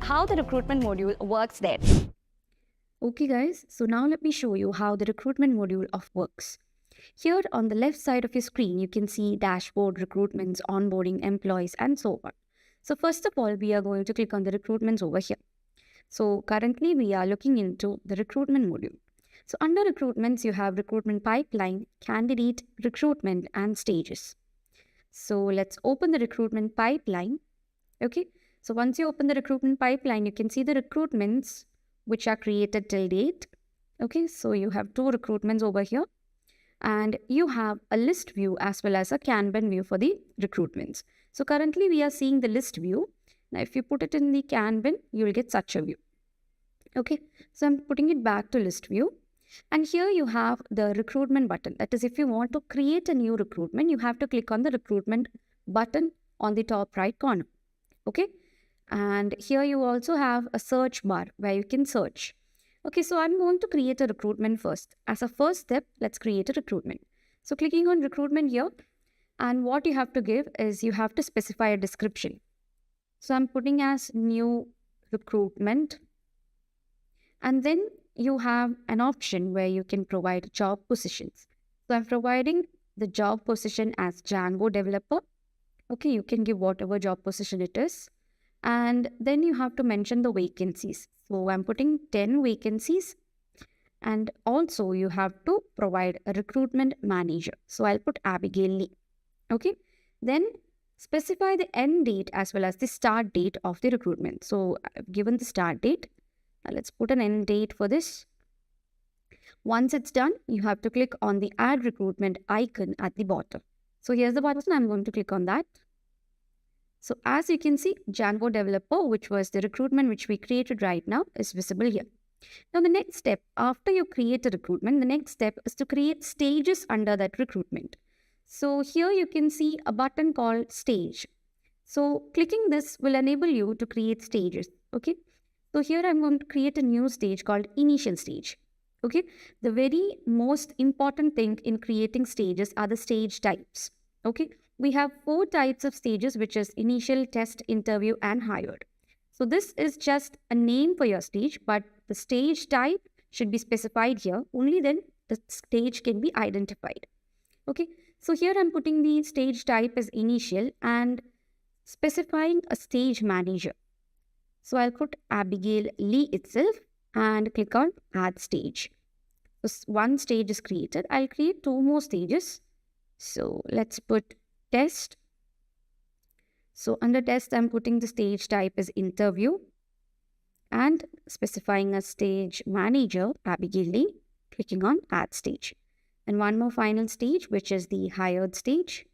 how the recruitment module works there. Okay guys, so now let me show you how the recruitment module works. Here on the left side of your screen, you can see dashboard, recruitments, onboarding, employees, and so on. So first of all, we are going to click on the recruitments over here. So currently we are looking into the recruitment module. So under recruitments, you have recruitment pipeline, candidate recruitment, and stages. So let's open the recruitment pipeline. Okay. So once you open the recruitment pipeline, you can see the recruitments which are created till date. Okay. So you have two recruitments over here. And you have a list view as well as a Kanban view for the recruitments. So currently we are seeing the list view. Now if you put it in the Kanban, you will get such a view. Okay, so I'm putting it back to list view. And here you have the recruitment button. That is, if you want to create a new recruitment, you have to click on the recruitment button on the top right corner. Okay, and here you also have a search bar where you can search. Okay, so I'm going to create a recruitment first. As a first step, let's create a recruitment. So clicking on recruitment here, and what you have to give is you have to specify a description. So I'm putting as new recruitment. And then you have an option where you can provide job positions. So I'm providing the job position as Django developer. Okay, you can give whatever job position it is. And then you have to mention the vacancies. So I'm putting 10 vacancies. And also you have to provide a recruitment manager. So I'll put Abigail Lee. Okay, then specify the end date as well as the start date of the recruitment. So I've given the start date. Now let's put an end date for this. Once it's done, you have to click on the add recruitment icon at the bottom. So here's the button. I'm going to click on that. So as you can see, Django developer, which was the recruitment which we created right now, is visible here. Now the next step, after you create a recruitment, the next step is to create stages under that recruitment. So here you can see a button called stage. So clicking this will enable you to create stages. Okay. So here I'm going to create a new stage called initial stage. Okay. The very most important thing in creating stages are the stage types. Okay. We have 4 types of stages, which is initial, test, interview, and hired. So this is just a name for your stage, but the stage type should be specified here. Only then the stage can be identified. Okay. So here I'm putting the stage type as initial and specifying a stage manager. So I'll put Abigail Lee itself and click on add stage. So one stage is created. I'll create 2 more stages. So let's put test. So under test, I'm putting the stage type as interview and specifying a stage manager, Abigail Lee, clicking on add stage. And one more final stage, which is the hired stage.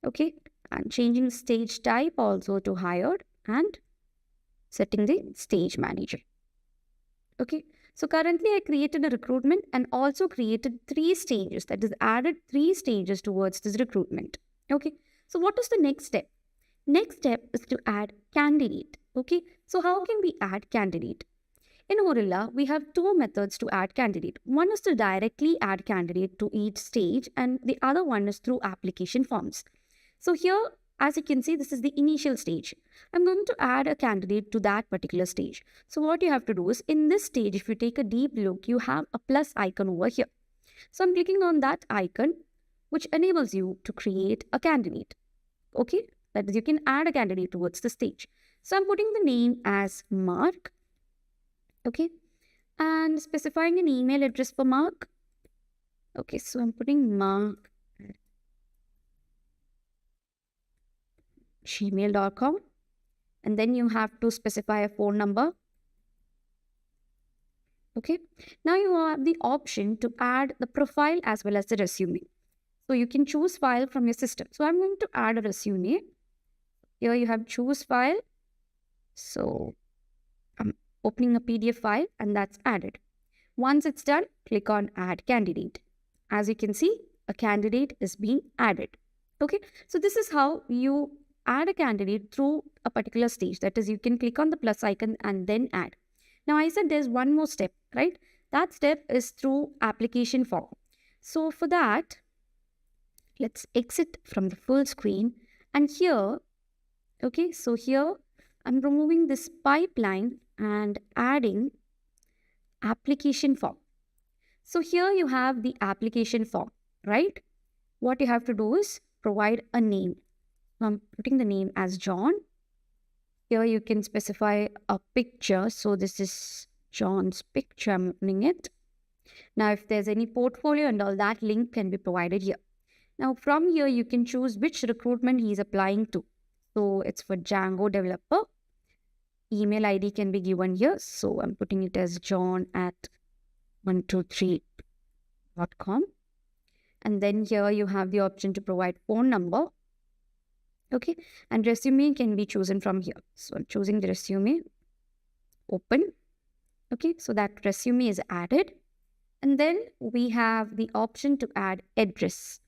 Okay, and changing stage type also to hired and setting the stage manager. Okay, so currently I created a recruitment and also created 3 stages, that is added 3 stages towards this recruitment. Okay, so what is the next step? Next step is to add candidate. Okay, so how can we add candidate? In Horilla, we have 2 methods to add candidate. One is to directly add candidate to each stage and the other one is through application forms. So here, as you can see, this is the initial stage. I'm going to add a candidate to that particular stage. So what you have to do is, in this stage, if you take a deep look, you have a plus icon over here. So I'm clicking on that icon, which enables you to create a candidate. Okay, that is, you can add a candidate towards the stage. So I'm putting the name as Mark. Okay, and specifying an email address for Mark. Okay, so I'm putting Mark gmail.com, and then you have to specify a phone number. Okay, now you have the option to add the profile as well as the resume. So you can choose file from your system. So I'm going to add a resume. Here you have choose file. So I'm opening a PDF file and that's added. Once it's done, click on add candidate. As you can see, a candidate is being added. Okay, so this is how you add a candidate through a particular stage. That is, you can click on the plus icon and then add. Now I said there's one more step, right? That step is through application form. So for that, let's exit from the full screen. And here, okay, so here I'm removing this pipeline and adding application form. So here you have the application form, right? What you have to do is provide a name. So I'm putting the name as John. Here you can specify a picture. So this is John's picture. I'm opening it. Now, if there's any portfolio and all, that link can be provided here. Now, from here, you can choose which recruitment he's applying to. So it's for Django developer. Email ID can be given here. So I'm putting it as john@123.com. And then here you have the option to provide phone number. Okay. And resume can be chosen from here. So I'm choosing the resume. Open. Okay. So that resume is added. And then we have the option to add address.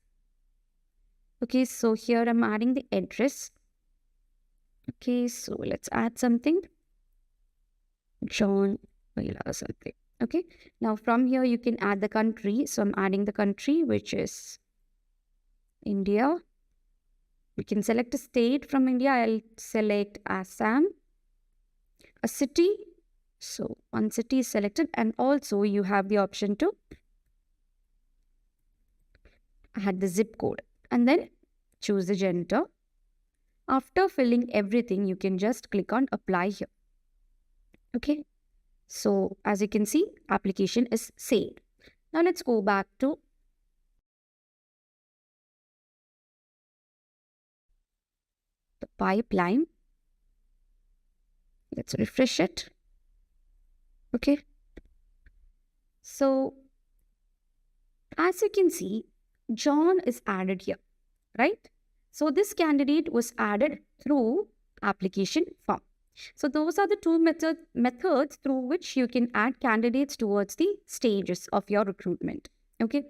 Okay. So here I'm adding the address. Okay. So let's add something. John or something. Okay. Now from here you can add the country. So I'm adding the country, which is India. You can select a state from India. I'll select Assam. A city. So one city is selected, and also you have the option to add the zip code and then choose the gender. After filling everything, you can just click on apply here. Okay. So as you can see, application is saved. Now let's go back to the pipeline. Let's refresh it. Okay. So as you can see, John is added here, right? So this candidate was added through application form. So those are the two methods through which you can add candidates towards the stages of your recruitment. Okay.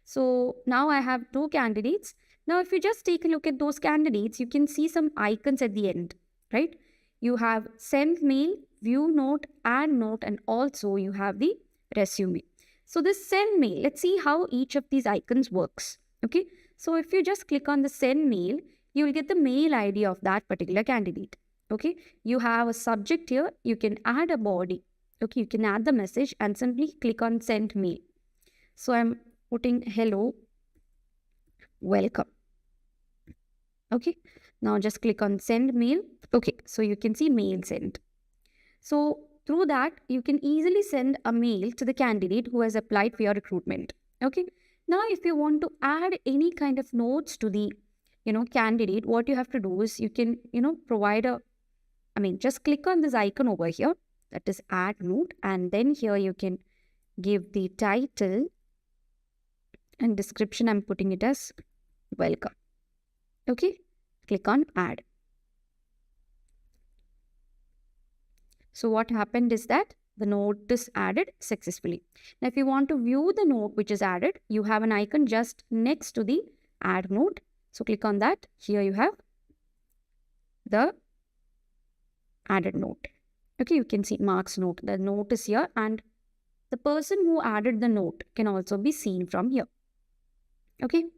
So now I have two candidates. Now, if you just take a look at those candidates, you can see some icons at the end, right? You have send mail, view note, add note, and also you have the resume. So this send mail, let's see how each of these icons works. Okay. So if you just click on the send mail, you will get the mail ID of that particular candidate. Okay. You have a subject here. You can add a body. Okay. You can add the message and simply click on send mail. So I'm putting hello, welcome. Okay. Now just click on send mail. Okay. So you can see mail sent. So through that, you can easily send a mail to the candidate who has applied for your recruitment. Okay. Now, if you want to add any kind of notes to the, candidate, what you have to do is you can, provide just click on this icon over here. That is add note. And then here you can give the title and description. I'm putting it as welcome. Okay. Click on add. So what happened is that the note is added successfully. Now, if you want to view the note which is added, you have an icon just next to the add note. So click on that. Here you have the added note. Okay, you can see Mark's note. The note is here and the person who added the note can also be seen from here. Okay,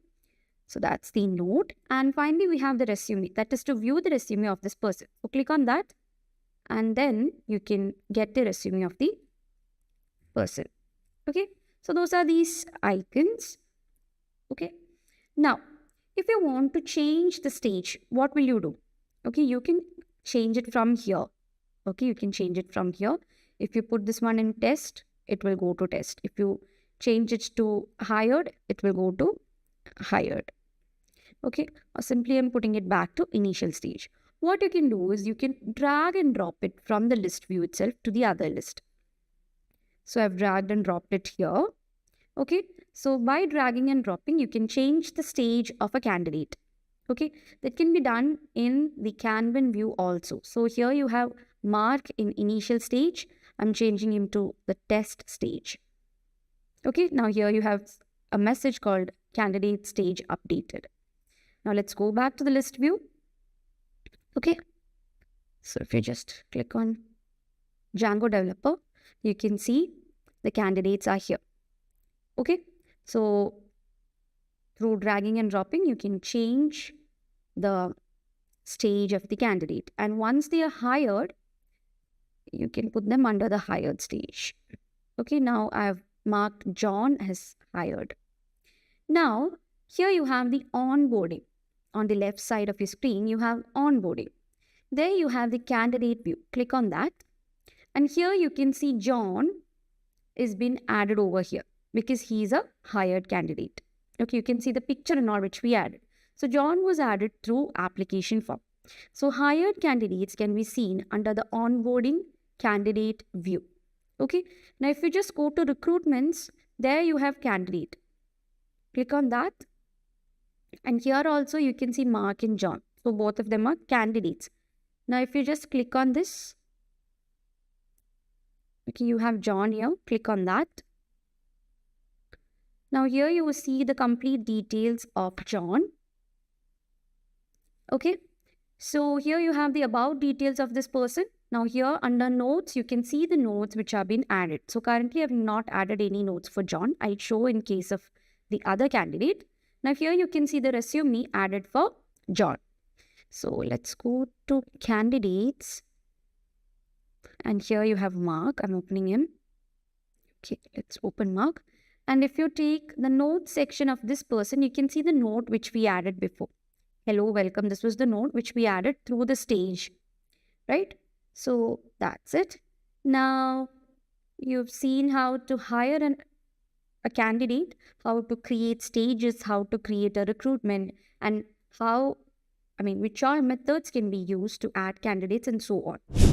so that's the note. And finally, we have the resume. That is to view the resume of this person. So click on that. And then you can get the resume of the person. Okay. So those are these icons. Okay. Now, if you want to change the stage, what will you do? Okay. You can change it from here. Okay. You can change it from here. If you put this one in test, it will go to test. If you change it to hired, it will go to hired. Okay. Or simply I'm putting it back to initial stage. What you can do is you can drag and drop it from the list view itself to the other list. So I've dragged and dropped it here. Okay. So by dragging and dropping, you can change the stage of a candidate. Okay. That can be done in the Canvan view also. So here you have Mark in initial stage. I'm changing him to the test stage. Okay. Now here you have a message called candidate stage updated. Now let's go back to the list view. Okay, so if you just click on Django developer, you can see the candidates are here. Okay, so through dragging and dropping, you can change the stage of the candidate. And once they are hired, you can put them under the hired stage. Okay, now I've marked John as hired. Now, here you have the onboarding. On the left side of your screen, you have onboarding. There you have the candidate view. Click on that. And here you can see John is been added over here because he's a hired candidate. Okay, you can see the picture and all which we added. So John was added through application form. So hired candidates can be seen under the onboarding candidate view. Okay, now if you just go to recruitments, there you have candidate. Click on that. And here also you can see Mark and John. So both of them are candidates. Now if you just click on this, okay, you have John here. Click on that. Now here you will see the complete details of John. Okay, so here you have the about details of this person. Now here under notes, you can see the notes which have been added. So currently I have not added any notes for John. I'll show in case of the other candidate. Now here you can see the resume added for John. So let's go to candidates. And here you have Mark. I'm opening him. Okay, let's open Mark. And if you take the note section of this person, you can see the note which we added before. Hello, welcome. This was the note which we added through the stage, right? So that's it. Now you've seen how to hire a candidate, how to create stages, how to create a recruitment, and which all methods can be used to add candidates and so on.